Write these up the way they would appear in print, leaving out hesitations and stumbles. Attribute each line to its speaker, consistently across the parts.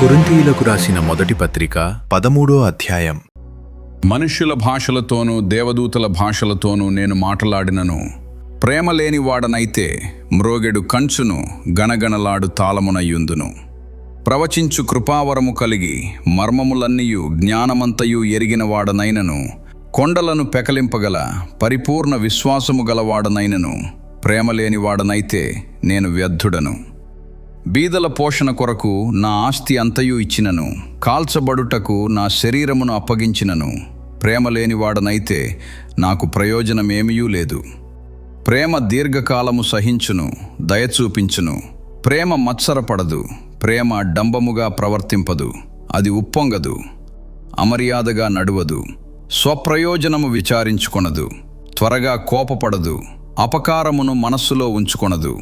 Speaker 1: కొరింథీయులకు రాసిన మొదటి పత్రిక 13వ అధ్యాయం.
Speaker 2: మనుష్యుల భాషలతోనూ దేవదూతల భాషలతోనూ నేను మాట్లాడినను ప్రేమ లేనివాడనైతే మ్రోగెడు కంచును గణగణలాడు తాళమునయ్యుందును. ప్రవచించు కృపావరము కలిగి మర్మములన్నీయు జ్ఞానమంతయు ఎరిగిన వాడనైనను కొండలను పెకలింపగల పరిపూర్ణ విశ్వాసము గలవాడనైనను ప్రేమ లేనివాడనైతే నేను వ్యర్థుడను. బీదల పోషణ కొరకు నా ఆస్తి అంతయు ఇచ్చినను, కాల్చబడుటకు నా శరీరమును అప్పగించినను ప్రేమ లేనివాడనైతే నాకు ప్రయోజనమేమీ లేదు. ప్రేమ దీర్ఘకాలము సహించును, దయచూపించును. ప్రేమ మత్సరపడదు, ప్రేమ డంబముగా ప్రవర్తింపదు, అది ఉప్పొంగదు, అమర్యాదగా నడువదు, స్వప్రయోజనము విచారించుకొనదు, త్వరగా కోపపడదు, అపకారమును మనస్సులో ఉంచుకొనదు.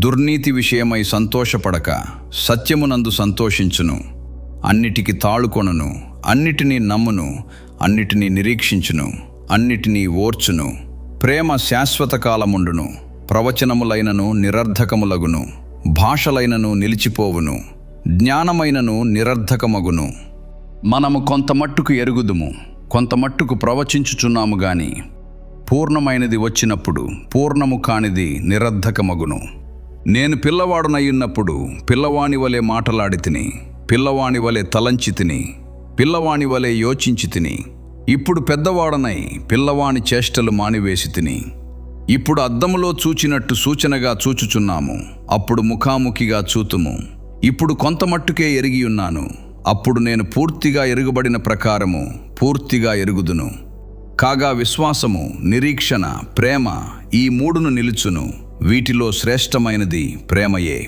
Speaker 2: దుర్నీతి విషయమై సంతోషపడక సత్యమునందు సంతోషించును. అన్నిటికి తాళుకొనును, అన్నిటినీ నమ్మును, అన్నిటినీ నిరీక్షించును, అన్నిటినీ ఓర్చును. ప్రేమ శాశ్వత కాలముండును. ప్రవచనములైనను నిరర్ధకములగును, భాషలైనను నిలిచిపోవును, జ్ఞానమైనను నిరర్ధకమగును. మనము కొంతమట్టుకు ఎరుగుదుము, కొంతమట్టుకు ప్రవచించుచున్నాము గాని పూర్ణమైనది వచ్చినప్పుడు పూర్ణము కానిది నిరర్ధకమగును. నేను పిల్లవాడునయ్యున్నప్పుడు పిల్లవాని వలె మాటలాడి తిని, పిల్లవాని వలె తలంచి తిని, పిల్లవాని వలె యోచించి తిని. ఇప్పుడు పెద్దవాడనై పిల్లవాని చేష్టలు మానివేసి తిని. ఇప్పుడు అద్దములో చూచినట్టు సూచనగా చూచుచున్నాము, అప్పుడు ముఖాముఖిగా చూతుము. ఇప్పుడు కొంతమట్టుకే ఎరిగియున్నాను, అప్పుడు నేను పూర్తిగా ఎరుగుబడిన ప్రకారము పూర్తిగా ఎరుగుదును. కాగా విశ్వాసము, నిరీక్షణ, ప్రేమ ఈ మూడును నిలుచును. వీటిలో శ్రేష్టమైనది ప్రేమయే.